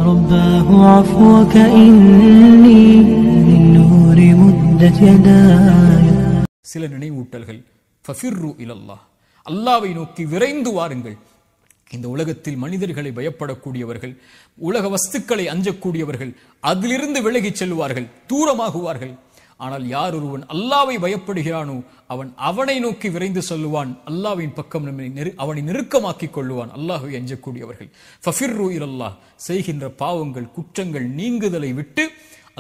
رباه عفوك إني للنور مدت يداي. சில நினைவூட்டல்கள். ஃபஃபிர்ரு இலல்லாஹ், அல்லாஹ்வை நோக்கி விரைந்து வாருங்கள். இந்த உலகத்தில் மனிதர்களை பயப்படக்கூடியவர்கள், உலக வஸ்துக்களை அஞ்சக்கூடியவர்கள் அதிலிருந்து விலகிச் செல்வார்கள், தூரமாகுவார்கள். ஆனால் யார் ஒருவன் அல்லாஹ்வை பயப்படுகிறானோ அவன் அவனை நோக்கி விரைந்து சொல்லுவான், அல்லாஹ்வின் பக்கம் அவனை நெருக்கமாக்கிக் கொள்ளுவான். அல்லாஹ்வை அஞ்சக்கூடியவர்கள். ஃபஃபிர்ரு இலல்லாஹ், செய்கின்ற பாவங்கள் குற்றங்கள் நீங்குதலை விட்டு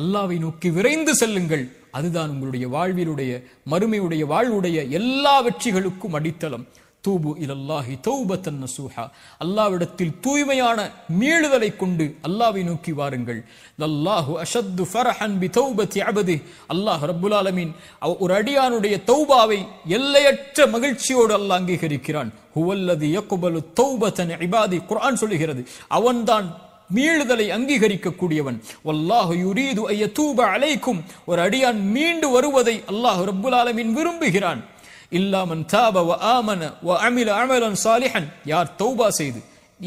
அல்லாஹ்வை நோக்கி விரைந்து செல்லுங்கள். அதுதான் உங்களுடைய வாழ்விலுடைய மறுமையுடைய வாழ்வுடைய எல்லா வெற்றிகளுக்கும் அடித்தளம். தூபு இலல்லாஹி தௌபத்தன் நசூஹா, அல்லாஹ்விடத்தில் தூய்மையான மீளுதலை கொண்டு அல்லாஹ்வை நோக்கி வாருங்கள். அல்லாஹு அஷத்து ஃபரஹன் பி தௌபத்தி அபதி, அல்லாஹ் ரப்புல் ஆலமீன் ஒரு அடியானுடைய தௌபாவை எல்லையற்ற மகிழ்ச்சியோடு அல்லாஹ் அங்கீகரிக்கிறான். ஹுவல்லதி யக்பலு தௌபத்தன் இபாதி, குர்ஆன் சொல்லுகிறது அவன்தான் மீளுதலை அங்கீகரிக்க கூடியவன். வல்லாஹு யுரீது அய்யதூப அலைக்கும், ஒரு அடியான் மீண்டு வருவதை அல்லாஹ் ரப்புல் ஆலமீன் விரும்புகிறான். இல்லா மன் தாப வ ஆமன வ அமில அமலன் சாலிஹன், யார் தௌபா செய்து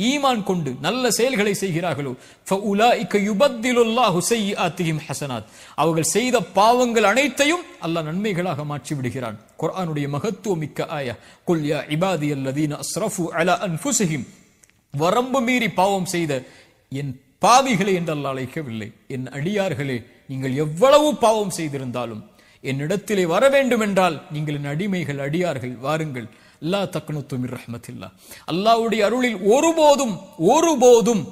ஈமான் கொண்டு நல்ல செயல்களை செய்கிறார்களோ ஃபஉலாயிக யுபத்திலுல்லாஹு ஸய்யிஆத்திஹிம் ஹஸனாத், அவர்கள் செய்த பாவங்கள் அனைத்தையும் அல்லாஹ் நன்மைகளாக மாற்றி விடுகிறான். குர்ஆனுடைய மகத்துவமிக்க ஆயா, குல் யா இபாதியல்லதீன அஸ்ரஃபு அலா அன்ஃபுஸிஹிம், வரம்பு மீறி பாவம் செய்த என் பாவிகளே என்று அல்லாஹ் அழைக்கவில்லை. என் அடியார்களே, நீங்கள் எவ்வளவு பாவம் செய்திருந்தாலும் என்னிடத்திலே வர வேண்டும் என்றால் நீங்கள் என் அடிமைகள், அடியார்கள், வாருங்கள். லா தக்னது மிர் ரஹ்மத்தில்லாஹ், அல்லாஹ்வுடைய அருளில் ஒருபோதும்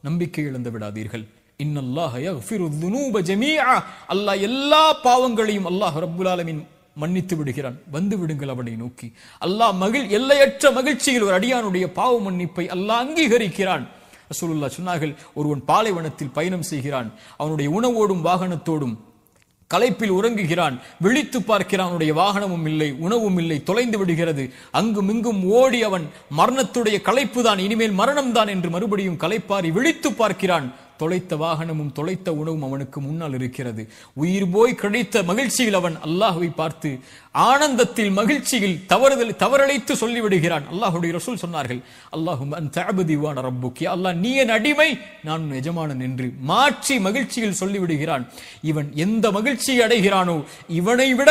நம்பிக்கை இழந்து விடாதீர்கள். இன்னல்லாஹ யக்ஃபிரு ذுனூப ஜமீஆ, அல்லாஹ் எல்லா பாவங்களையும் அல்லாஹ் ரப்புல் ஆலமீன் மன்னித்து விடுகிறான். வந்து விடுங்கள் அவனை நோக்கி. அல்லாஹ் எல்லையற்ற மகிழ்ச்சியில் ஒரு அடியானுடைய பாவ மன்னிப்பை அல்லாஹ் அங்கீகரிக்கிறான். ரசூலுல்லாஹ் சொன்னார்கள், ஒருவன் பாலைவனத்தில் பயணம் செய்கிறான், அவனுடைய உணவோடும் வாகனத்தோடும் களைப்பில் உறங்குகிறான், விழித்து பார்க்கிறான், அவனுடைய வாகனமும் இல்லை, உணவும் இல்லை, தொலைந்து விடுகிறது. அங்கும் இங்கும் ஓடி அவன் மரணத்துடைய களைப்பு தான், இனிமேல் மரணம் தான் என்று மறுபடியும் களைப்பாரி விழித்து பார்க்கிறான். தொலைத்த வாகனமும் தொலைத்த உணவும் அவனுக்கு முன்னால் இருக்கிறது. உயிர் போய் கிடைத்த மகிழ்ச்சியில் அவன் அல்லாஹ்வை பார்த்து ஆனந்தத்தில் மகிழ்ச்சியில் தவறழைத்து சொல்லிவிடுகிறான். அல்லாஹ்வுடைய ரசூல் சொன்னார்கள், அல்லாஹும்ம அன்த அப்தி வ அன ரப்புக், அல்லாஹ் நீ என் அடிமை, நான் உன் எஜமானன் என்று மாற்றி மகிழ்ச்சியில் சொல்லிவிடுகிறான். இவன் எந்த மகிழ்ச்சியை அடைகிறானோ இவனை விட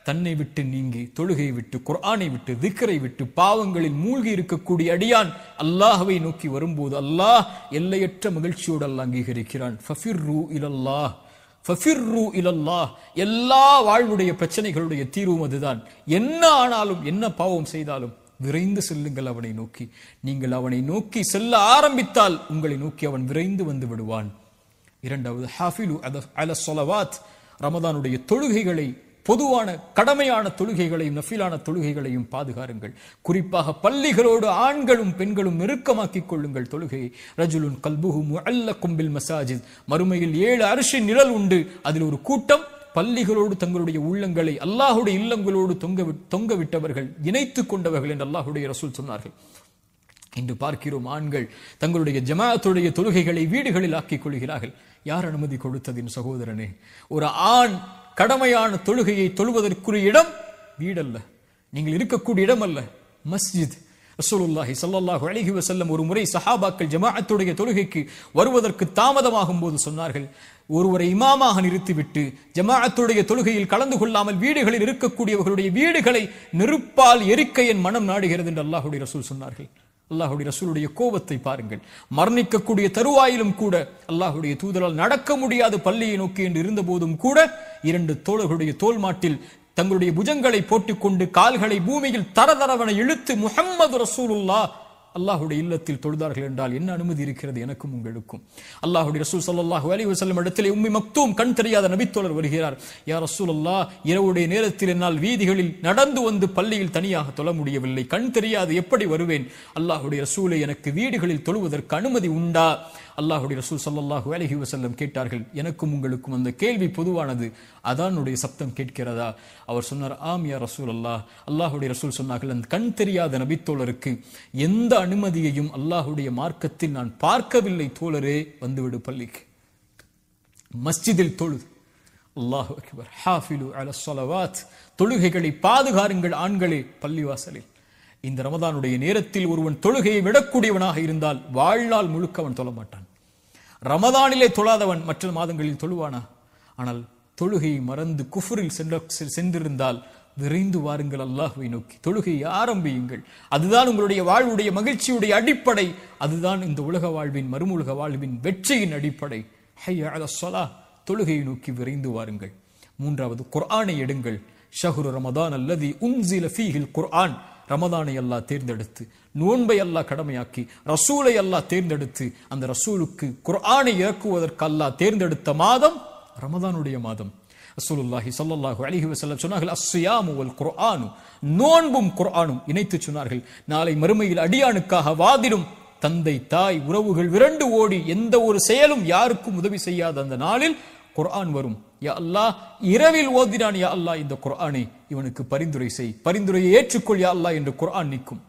தன்னை விட்டு நீங்கி தொழுகை விட்டு குர்ஆனை விட்டு திக்ரை விட்டு பாவங்களில் மூழ்கி இருக்கக்கூடிய அடியான் அல்லாஹ்வை நோக்கி வரும்போது அல்லாஹ் எல்லையற்ற மகிழ்ச்சியோடு அல்லாஹ் அங்கீகரிக்கிறான். ஃபஃபிர்ரு இலல்லாஹ், ஃபஃபிர்ரு இலல்லாஹ், எல்லா வாழ்வுடைய பிரச்சனைகளுடைய தீர்வும் அதுதான். என்ன ஆனாலும் என்ன பாவம் செய்தாலும் விரைந்து செல்லுங்கள் அவனை நோக்கி. நீங்கள் அவனை நோக்கி செல்ல ஆரம்பித்தால் உங்களை நோக்கி அவன் விரைந்து வந்து விடுவான். இரண்டாவது, ஹாஃபிலு அல ஸலவாத், ரமதானுடைய தொழுகைகளை, பொதுவான கடமையான தொழுகைகளையும் நஃபிலான தொழுகைகளையும் பாதுகாருங்கள். குறிப்பாக பள்ளிகளோடு ஆண்களும் பெண்களும் நெருக்கமாக்கிக் கொள்ளுங்கள் தொழுகையை. ரஜுலுன் கல்புஹு முஅல்லகும் பில் மசாஜித், மறுமையில் 7 அர்ஷின் நிழல் உண்டு. அதில் ஒரு கூட்டம் பள்ளிகளோடு தங்களுடைய உள்ளங்களை அல்லாஹ்வுடைய இல்லங்களோடு தொங்க விட்டவர்கள், இணைத்துக் கொண்டவர்கள் என்று அல்லாஹ்வுடைய ரசூல் சொன்னார்கள். இன்று பார்க்கிறோம், ஆண்கள் தங்களுடைய ஜமாஅத்துடைய தொழுகைகளை வீடுகளில் ஆக்கிக் கொள்கிறார்கள். யார் அனுமதி கொடுத்ததின் சகோதரனே? ஒரு ஆண் கடமையான தொழுகையை தொழுவதற்குரிய இடம் வீடல்ல, நீங்கள் இருக்கக்கூடிய இடம் அல்ல, மஸ்ஜித். ரசூலுல்லாஹி ஸல்லல்லாஹு அலைஹி வஸல்லம் ஒரு முறை சஹாபாக்கள் ஜமாஅத்துடைய தொழுகைக்கு வருவதற்கு தாமதமாகும் போது சொன்னார்கள், ஒருவரை இமாமாக நிறுத்திவிட்டு ஜமாஅத்துடைய தொழுகையில் கலந்து கொள்ளாமல் வீடுகளில் இருக்கக்கூடியவர்களுடைய வீடுகளை நெருப்பால் எரிக்க என் மனம் நாடுகிறது என்று அல்லாஹ்வுடைய ரசூல் சொன்னார்கள். அல்லாஹ்வுடைய ரசூலுடைய கோபத்தை பாருங்கள். மரணிக்கக்கூடிய தருவாயிலும் கூட அல்லாஹ்வுடைய தூதரால் நடக்க முடியாத பள்ளியை நோக்கி என்று இருந்த போதும் கூட 2 தோழர்களுடைய தோல் மாட்டில் தங்களுடைய புஜங்களை போட்டுக்கொண்டு கால்களை பூமியில் தரதரவன இழுத்து முஹம்மது ரசூலுல்லாஹ் அல்லாஹ்வுடைய இல்லத்தில் தொழுதார்கள் என்றால் என்ன அனுமதி இருக்கிறது எனக்கும் உங்களுக்கும்? அல்லாஹ்வுடைய ரசூல் ஸல்லல்லாஹு அலைஹி வஸல்லம் இடத்திலே உம்மி மக்தூம், கண் தெரியாத நபித்தோழர் வருகிறார். யா ரசூலல்லாஹ், இரவுடைய நேரத்தில் என்னால் வீதிகளில் நடந்து வந்து பள்ளியில் தனியாக தொழ முடியவில்லை, கண் தெரியாது, எப்படி வருவேன்? அல்லாஹ்வுடைய ரசூலை, எனக்கு வீடுகளில் தொழுவதற்கு அனுமதி உண்டா? அல்லாஹ்வுடைய ரசூல் ஸல்லல்லாஹு அலைஹி வஸல்லம் கேட்டார்கள். எனக்கும் உங்களுக்கும் அந்த கேள்வி பொதுவானது, அதானுடைய சப்தம் கேட்கிறதா? அவர் சொன்னார், ஆம் யா ரசூலல்லாஹ். அல்லாஹ்வுடைய ரசூல் சொன்னார்கள், அந்த கண் தெரியாத நபித்தோழருக்கு எந்த அனுமதியையும் அல்லாஹ்வுடைய மார்க்கத்தில் நான் பார்க்கவில்லை தோழரே, வந்துவிடு பள்ளிக்கு, மஸ்ஜிதில் தொழு. அல்லாஹு அக்பர். ஹாஃபிலு அல ஸலவாத், தொழுகைகளை பாதுகாருங்கள் ஆண்களே பள்ளிவாசலில். இந்த ரமதானுடைய நேரத்தில் ஒருவன் தொழுகையை விடக்கூடியவனாக இருந்தால் வாழ்நாள் முழுக்க அவன் தொழ மாட்டான். ரமதானிலே தொழாதவன் மற்ற மாதங்களில் தொழுவானா? ஆனால் தொழுகையை மறந்து குஃப்ரில் சென்றிருந்தால் விரைந்து வாருங்கள் அல்லாஹ்வை நோக்கி, தொழுகையை ஆரம்பியுங்கள். அதுதான் உங்களுடைய வாழ்வுடைய மகிழ்ச்சியுடைய அடிப்படை. அதுதான் இந்த உலக வாழ்வின் மறுமுலக வாழ்வின் வெற்றியின் அடிப்படை. ஹய்ய அலஸ் ஸலாஹ், தொழுகையை நோக்கி விரைந்து வாருங்கள். மூன்றாவது, குர்ஆனை எடுங்கள். ஷஹ்ரு ரமதான் அல்லதி உன்ஸில ஃபீஹில் குர்ஆன். ரமதானை அல்லாஹ் தேர்ந்தெடுத்து, நோன்பை அல்லாஹ் கடமையாக்கி, ரசூலை அல்லாஹ் தேர்ந்தெடுத்து, அந்த ரசூலுக்கு குர்ஆனை இறக்குவதற்கு அல்லாஹ் தேர்ந்தெடுத்த மாதம் ரமதானுடைய மாதம். ரசூலுல்லாஹி ஸல்லல்லாஹு அலைஹி வஸல்லம் சொன்னார்கள், அஸ்ஸியாமு வல் குர்ஆனு, நோன்பும் குர்ஆனும் இணைத்து சொன்னார்கள். நாளை மறுமையில் அடியானுக்காக வாதிடும் தந்தை தாய் உறவுகள் விரண்டு ஓடி எந்த ஒரு செயலும் யாருக்கும் உதவி செய்யாத அந்த நாளில் குர்ஆன் வரும். யா அல்லாஹ், இரவில் ஓதினான் யா அல்லாஹ் இந்த குர்ஆனை, இவனுக்கு பரிந்துரை செய், பரிந்துரையை ஏற்றுக்கொள் யா அல்லாஹ் என்று குர்ஆன் நிற்கும்.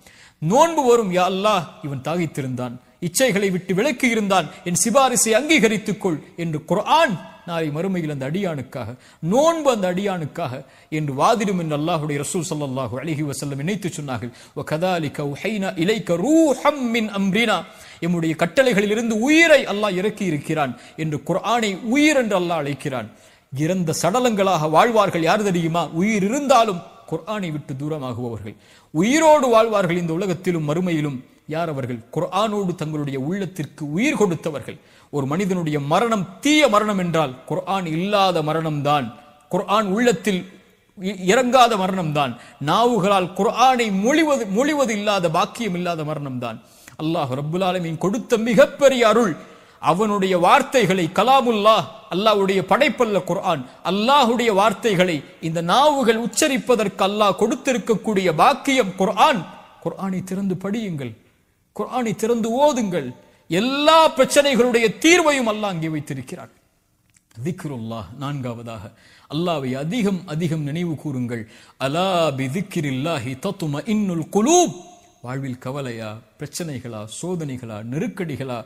நோன்பு வரும், யா அல்லாஹ் இவன் தாகித்திருந்தான், இச்சைகளை விட்டு விலக்கி இருந்தான், என் சிபாரிசை அங்கீகரித்துக் கொள் என்று குர்ஆன் நாளை மறுமையில் அந்த அடியானுக்காக, நோன்பு அந்த அடியானுக்காக என்று வாதிடும் என்று அல்லாஹ்வுடைய ரசூல் ஸல்லல்லாஹு அலைஹி வஸல்லம் இணைத்து சொன்னார்கள். வகதாலிக உஹைனா இலைக ரூஹம் மின் அம்ரினா, எம்முடைய கட்டளைகளில் இருந்து உயிரை அல்லாஹ் இறக்கி இருக்கிறான் என்று குர்ஆனை உயிர் என்று அல்லாஹ் அழைக்கிறான். இறந்த சடலங்களாக வாழ்வார்கள் யார் தெரியுமா? உயிர் இருந்தாலும் குர்ஆனை விட்டு தூரமாகுபவர்கள். உயிரோடு வாழ்வார்கள் இந்த உலகத்திலும் மறுமையிலும். யார் அவர்கள்? குர்ஆனோடு தங்களுடைய உள்ளத்திற்கு உயிர் கொடுத்தவர்கள். ஒரு மனிதனுடைய மரணம் தீய மரணம் என்றால் குர்ஆன் இல்லாத மரணம்தான், குர்ஆன் உள்ளத்தில் இறங்காத மரணம்தான், நாவுகளால் குர்ஆனை மொழிவது இல்லாத பாக்கியம் இல்லாத மரணம்தான். அல்லாஹ் ரப்புல் ஆலமீன் கொடுத்த மிகப்பெரிய அருள் அவனுடைய வார்த்தைகளை, கலாமுல்லாஹ், அல்லாஹ்வுடைய படைப்பல்ல குர்ஆன், அல்லாஹ்வுடைய வார்த்தைகளை இந்த நாவுகள் உச்சரிப்பதற்கு அல்லாஹ் கொடுத்திருக்கக்கூடிய பாக்கியம் குர்ஆன். குர்ஆனை திறந்து படியுங்கள், குர்ஆனை திறந்து ஓதுங்கள். எல்லா பிரச்சனைகளுடைய தீர்வையும் அல்லாஹ் அங்கே வைத்திருக்கிறார். திக்ருல்லாஹ். நான்காவதாக, அல்லாஹ்வை அதிகம் அதிகம் நினைவு கூறுங்கள். அலா பிதிக்ரில்லாஹி தத்மஇன்னுல் குலூப். வாழ்வில் கவலையா, பிரச்சனைகளா, சோதனைகளா, நெருக்கடிகளா,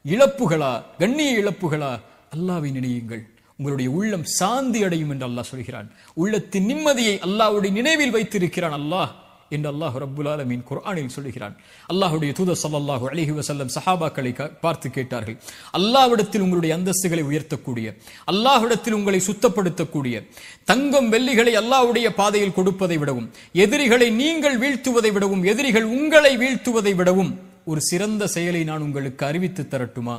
இழப்புகளா, கண்ணிய இழப்புகளா, அல்லாஹ்வை நினையுங்கள், உங்களுடைய உள்ளம் சாந்தி அடையும் என்று அல்லாஹ் சொல்கிறான். உள்ளத்தின் நிம்மதியை அல்லாஹ்வுடைய நினைவில் வைத்திருக்கிறான் அல்லாஹ் என்று அல்லாஹ் ரப்புல் ஆலமீன் குர்ஆனில் சொல்கிறான். அல்லாஹ்வுடைய தூதர் ஸல்லல்லாஹு அலைஹி வஸல்லம் சஹாபாக்களை பார்த்து கேட்டார்கள், அல்லாஹ்விடத்தில் உங்களுடைய அந்தஸ்துகளை உயர்த்தக்கூடிய, அல்லாஹ்விடத்தில் உங்களை சுத்தப்படுத்தக்கூடிய, தங்கம் வெள்ளிகளை அல்லாஹ்வுடைய பாதையில் கொடுப்பதை விடவும், எதிரிகளை நீங்கள் வீழ்த்துவதை விடவும், எதிரிகள் உங்களை வீழ்த்துவதை விடவும் ஒரு சிறந்த செயலை நான் உங்களுக்கு அறிவித்து தரட்டுமா?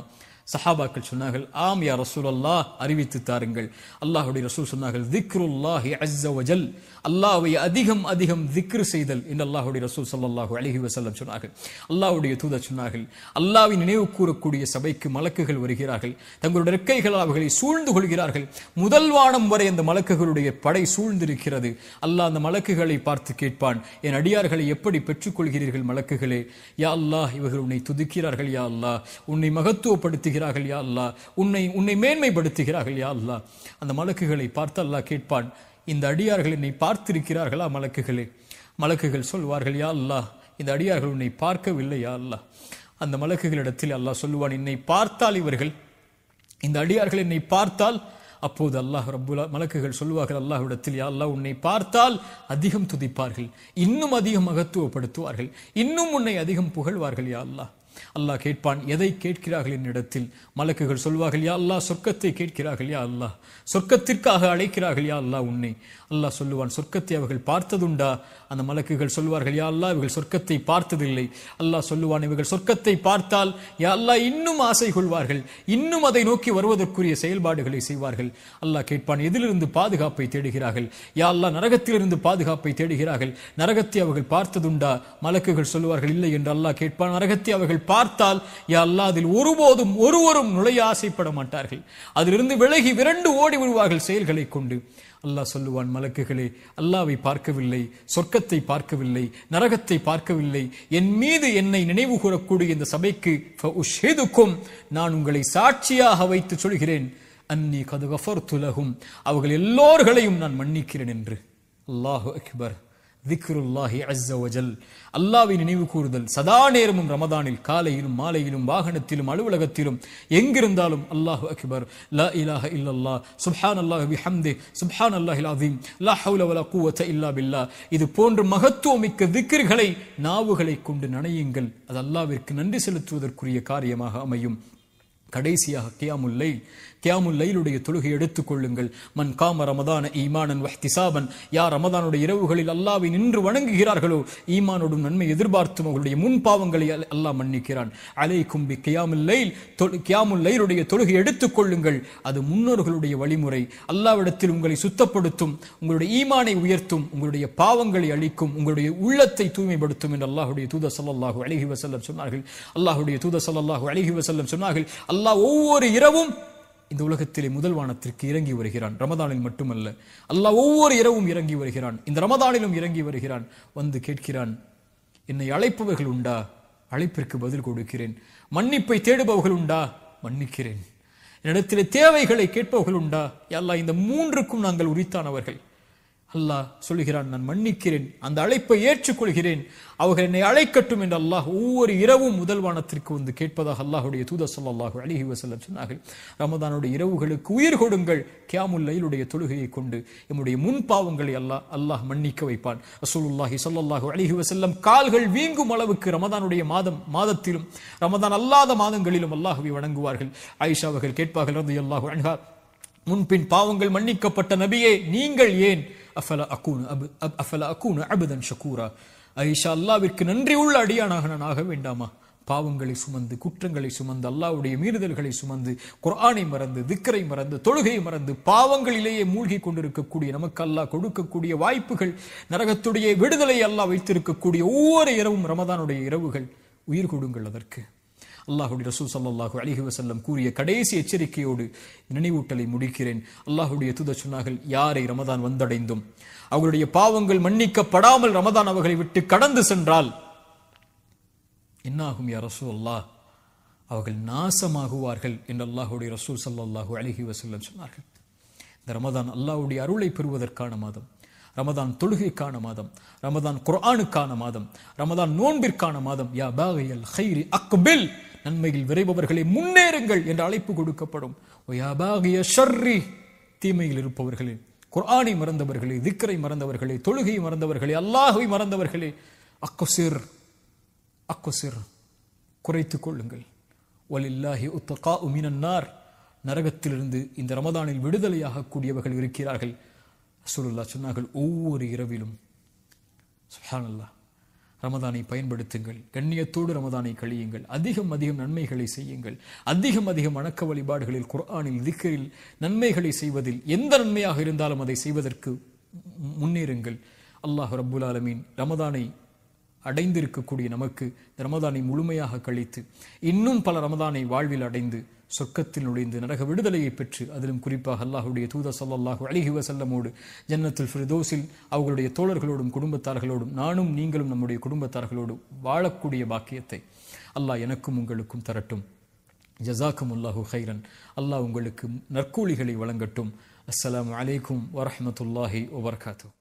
சஹாபாக்கள் சொன்னார்கள், ஆம் யா ரசூலல்லாஹ், அறிவித்து தாருங்கள். அல்லாஹ்வுடைய ரசூல் சொன்னார்கள், திக்ருல்லாஹி அஸ்ஸ வஜல், அல்லாஹ்வை அதிகம் அதிகம் திக்ர் செய்தல் என்று அல்லாஹ்வுடைய ரசூல் ஸல்லல்லாஹு அலைஹி வஸல்லம் சொன்னார்கள். அல்லாஹ்வுடைய தூதர் சொன்னார்கள், அல்லாஹ்வை நினைவு கூறக்கூடிய சபைக்கு மலக்குகள் வருகிறார்கள், தங்களுடைய ரெக்கைகளால் அவர்களை சூழ்ந்து கொள்கிறார்கள். முதல் வானம் வரை அந்த மலக்குகளுடைய படை சூழ்ந்திருக்கிறது. அல்லாஹ் அந்த மலக்குகளை பார்த்து கேட்பான், என் அடியார்களை எப்படி பெற்றுக்கொள்கிறீர்கள் மலக்குகளே? யா அல்லாஹ், இவர்கள் உன்னை துதிக்கிறார்கள் யா அல்லாஹ், உன்னை மகத்துவப்படுத்துகிறார்கள் யா அல்லாஹ், உன்னை மேன்மைப்படுத்துகிறார்கள் யா அல்லாஹ். அந்த மலக்குகளை பார்த்து அல்லாஹ் கேட்பான், இந்த அடியார்கள் என்னை பார்த்திருக்கிறார்களா மலக்குகளே? மலக்குகள் சொல்வார்கள், யா அல்லாஹ், இந்த அடியார்கள் உன்னை பார்க்கவில்லை யா அல்லாஹ். அந்த மலக்குகளிடத்தில் அல்லாஹ் சொல்லுவான், என்னை பார்த்தால் இவர்கள், இந்த அடியார்கள் என்னை பார்த்தால், அப்போது அல்லாஹ் ரப்புல் மலக்குகள் சொல்வார்கள் அல்லாஹ்விடத்தில், யா அல்லாஹ், உன்னை பார்த்தால் அதிகம் துதிப்பார்கள், இன்னும் அதிகம் மகத்துவப்படுத்துவார்கள், இன்னும் உன்னை அதிகம் புகழ்வார்கள் யா அல்லாஹ். அல்லாஹ் கேட்பான், எதை கேட்கிறார்கள் என்னிடத்தில்? மலக்குகள் சொல்வார்கள், யா அல்லாஹ், சொர்க்கத்தை கேட்கிறார்கள் யா அல்லாஹ், சொர்க்கத்திற்காக அழைக்கிறார்கள் யா அல்லாஹ் உன்னை. அல்லாஹ் சொல்லுவான், சொர்க்கத்தை அவர்கள் பார்த்ததுண்டா? அந்த மலக்குகள் சொல்வார்கள், யா அல்லாஹ், இவர்கள் சொர்க்கத்தை பார்த்ததில்லை. அல்லாஹ் சொல்லுவான், இவர்கள் சொர்க்கத்தை பார்த்தால் யா அல்லாஹ் இன்னும் ஆசை கொள்வார்கள், இன்னும் அதை நோக்கி வருவதற்குரிய செயல்பாடுகளை செய்வார்கள். அல்லாஹ் கேட்பான், எதிலிருந்து பாதுகாப்பை தேடுகிறார்கள்? யா அல்லாஹ், நரகத்திலிருந்து பாதுகாப்பை தேடுகிறார்கள், நரகத்தை அவர்கள் பார்த்ததுண்டா? மலக்குகள் சொல்லுவார்கள், இல்லை என்று அல்லாஹ் கேட்பான், நரகத்தை அவர்கள் பார்த்தால் யா அல்லாஹ், அதில் ஒருபோதும் ஒருவரும் நுழைய ஆசைப்பட மாட்டார்கள், அதிலிருந்து விலகி விரண்டு ஓடி விடுவார்கள் செயல்களை கொண்டு. அல்லாஹ் சொல்லுவான், மலக்குகளே, அல்லாஹ்வை பார்க்கவில்லை, சொர்க்கத்தை பார்க்கவில்லை, நரகத்தை பார்க்கவில்லை, என் மீது என்னை நினைவு கூறக்கூடிய இந்த சபைக்கு ஃபஉஷ்ஹிதுக்கும், நான் உங்களை சாட்சியாக வைத்து சொல்கிறேன், அன்னி கத் கஃபர்து லஹும், அவர்கள் எல்லோர்களையும் நான் மன்னிக்கிறேன் என்று. அல்லாஹு அக்பர். திக்ருல்லாஹி அஸ்ஸ வஜல், அல்லாஹ்வை நினைவு கூறுதல் சதா நேரமும் ரமதானில், காலையிலும் மாலையிலும், வாகனத்திலும், அலுவலகத்திலும், எங்கிருந்தாலும் அல்லாஹு அக்பர், லா இலாஹ இல்லல்லாஹ், சுப்ஹானல்லாஹி பிஹம்தி, சுப்ஹானல்லாஹில் அஸீம், லா ஹவ்ல வலா குவத இல்லா பில்லாஹ். இது போன்ற மகத்துவமிக்க திக்ர்களை நாவுகளை கொண்டு நனையுங்கள். அது அல்லாஹ்விற்கு நன்றி செலுத்துவதற்குரிய காரியமாக அமையும். கடைசியாக கியாமுல் லைலுடைய தொழுகை எடுத்துக் கொள்ளுங்கள். மன் காம ரமதான ஈமானன் வஹ்திசாபன், யார் ரமதானுடைய இரவுகளில் அல்லாஹ்வை நின்று வணங்குகிறார்களோ ஈமானோடும் நன்மை எதிர்பார்த்தும் அவர்களுடைய முன் பாவங்களை அல்லாஹ் மன்னிக்கிறான். அலைக்கும் பி கியாமுல் லைல், கியாமுல் லைலுடைய தொழுகை எடுத்துக் கொள்ளுங்கள். அது முன்னோர்களுடைய வழிமுறை. அல்லாஹ்விடத்தில் உங்களை சுத்தப்படுத்தும், உங்களுடைய ஈமானை உயர்த்தும், உங்களுடைய பாவங்களை அழிக்கும், உங்களுடைய உள்ளத்தை தூய்மைப்படுத்தும் என்று அல்லாஹ்வுடைய தூதர் ஸல்லல்லாஹு அலைஹி வஸல்லம் சொன்னார்கள். அல்லாஹ்வுடைய தூதர் ஸல்லல்லாஹு அலைஹி வஸல்லம் சொன்னார்கள், அல்லாஹ் ஒவ்வொரு இரவும் இந்த உலகத்திலே முதல் வானத்திற்கு இறங்கி வருகிறான். ரமதானில் மட்டுமல்ல, அல்லாஹ் ஒவ்வொரு இரவும் இறங்கி வருகிறான். இந்த ரமதானிலும் இறங்கி வருகிறான். வந்து கேட்கிறான், என்னை அழைப்பவர்கள் உண்டா? அழைப்பிற்கு பதில் கொடுக்கிறேன். மன்னிப்பை தேடுபவர்கள் உண்டா? மன்னிக்கிறேன். என்னிடத்திலே தேவைகளை கேட்பவர்கள் உண்டா? யா அல்லாஹ், இந்த மூன்றுக்கும் நாங்கள் உரித்தானவர்கள். அல்லாஹ் சொல்லுகிறான், நான் மன்னிக்கிறேன், அந்த அழைப்பை ஏற்றுக்கொள்கிறேன், அவர்கள் என்னை அழைக்கட்டும் என்று அல்லாஹ் ஒவ்வொரு இரவும் முதல் வானத்திற்கு வந்து கேட்பதாக அல்லாஹ்வுடைய தூதர் ஸல்லல்லாஹு அலைஹி வஸல்லம் சொன்னார்கள். ரமதானுடைய இரவுகளுக்கு உயிர் கொடுங்கள். கியாமுல் லைலுடைய தொழுகையை கொண்டு நம்முடைய முன் பாவங்களை அல்லாஹ் மன்னிக்க வைப்பான். ரசூலுல்லாஹி ஸல்லல்லாஹு அலைஹி வஸல்லம் கால்கள் வீங்கும் அளவுக்கு ரமதானுடைய மாதத்திலும் ரமதான் அல்லாத மாதங்களிலும் அல்லாஹ்வை வணங்குவார்கள். ஆயிஷா அவர்கள் கேட்பார்கள் ரலியல்லாஹு அன்ஹா, முன்பின் பாவங்கள் மன்னிக்கப்பட்ட நபியே, நீங்கள் ஏன் அஃபல அகூனு அபதன் ஷகூரா, ஆயிஷா, அல்லாஹ்விற்கு நன்றி உள்ள அடியானாக நான் ஆக வேண்டாமா? பாவங்களை சுமந்து, குற்றங்களை சுமந்து, அல்லாஹ்வுடைய மீறுதல்களை சுமந்து, குர்ஆனை மறந்து, திக்ரை மறந்து, தொழுகையை மறந்து, பாவங்களிலேயே மூழ்கி கொண்டிருக்கக்கூடிய நமக்கு அல்லாஹ் கொடுக்கக்கூடிய வாய்ப்புகள், நரகத்துடைய விடுதலை அல்லாஹ் வைத்திருக்கக்கூடிய ஒவ்வொரு இரவும் ரமதானுடைய இரவுகள். உயிர் கொடுங்கள் அதற்கு. அல்லாஹ்வுடைய ரசூல் ஸல்லல்லாஹு அலைஹி வஸல்லம் கூறிய கடைசி எச்சரிக்கையோடு நினைவூட்டலை முடிக்கிறேன். அல்லாஹ்வுடைய தூதர் சொன்னார்கள், யாரை ரமதான் வந்தடைந்தும் அவர்களுடைய பாவங்கள் மன்னிக்கப்படாமல் ரமதான் அவர்களை விட்டு கடந்து சென்றால் என்னாகும் யா ரசூலல்லாஹ்? அவர்கள் நாசமாகுவார்கள் என்று அல்லாஹ்வுடைய ரசூல் ஸல்லல்லாஹு அலைஹி வஸல்லம் சொன்னார்கள். இந்த ரமதான் அல்லாஹ்வுடைய அருளை பெறுவதற்கான மாதம், ரமதான் தொழுகைக்கான மாதம், ரமதான் குர்ஆனுக்கான மாதம், ரமதான் நோன்பிற்கான மாதம். யா பாகியல் கைரி அக்பில், நன்மையில் விரைபவர்களை முன்னேறுங்கள் என்ற அழைப்பு கொடுக்கப்படும். யா பாகிய ஷர்ரி, தீமையில் இருப்பவர்களே, குர்ஆனை மறந்தவர்களே, திக்ரை மறந்தவர்களே, தொழுகையை மறந்தவர்களே, அல்லாஹ்வை மறந்தவர்களே, அக்குசிர், குறைத்துக் கொள்ளுங்கள். வலில்லாஹி உத்தகாஉ மினன் நார், நரகத்திலிருந்து இந்த ரமதானில் விடுதலையாக கூடியவர்கள் இருக்கிறார்கள். ரசூலுல்லாஹ் சொன்னார்கள், ஒவ்வொரு இரவிலும் சுப்ஹானல்லாஹ் ரமதானை பயன்படுத்துங்கள், கண்ணியத்தோடு ரமதானை கழியுங்கள், அதிகம் நன்மைகளை செய்யுங்கள், அதிகம் வணக்க வழிபாடுகளில், குர்ஆனில், திக்ரில் நன்மைகளை செய்வதில் எந்த நன்மையாக இருந்தாலும் அதை செய்வதற்கு முன்னேறுங்கள். அல்லாஹ் ரப்புல் ஆலமீன் ரமதானை அடைந்திருக்கக்கூடிய நமக்கு ரமதானை முழுமையாக கழித்து இன்னும் பல ரமதானை வாழ்வில் அடைந்து சொர்க்கத்தில் நுழைந்து நரக விடுதலையை பெற்று, அதிலும் குறிப்பாக அல்லாஹ்வுடைய தூதர் ஸல்லல்லாஹு அலைஹி வஸல்லமோடு ஜன்னத்துல் ஃபிர்தௌஸில் அவர்களுடைய தோழர்களோடும் குடும்பத்தார்களோடும் நானும் நீங்களும் நம்முடைய குடும்பத்தார்களோடும் வாழக்கூடிய பாக்கியத்தை அல்லாஹ் எனக்கும் உங்களுக்கும் தரட்டும். ஜஸாக்குமுல்லாஹு கைரன். அல்லாஹ் உங்களுக்கு நற்கூலிகளை வழங்கட்டும். அஸ்ஸலாமு அலைக்கும் வரஹ்மத்துல்லாஹி வபரகாத்துஹு.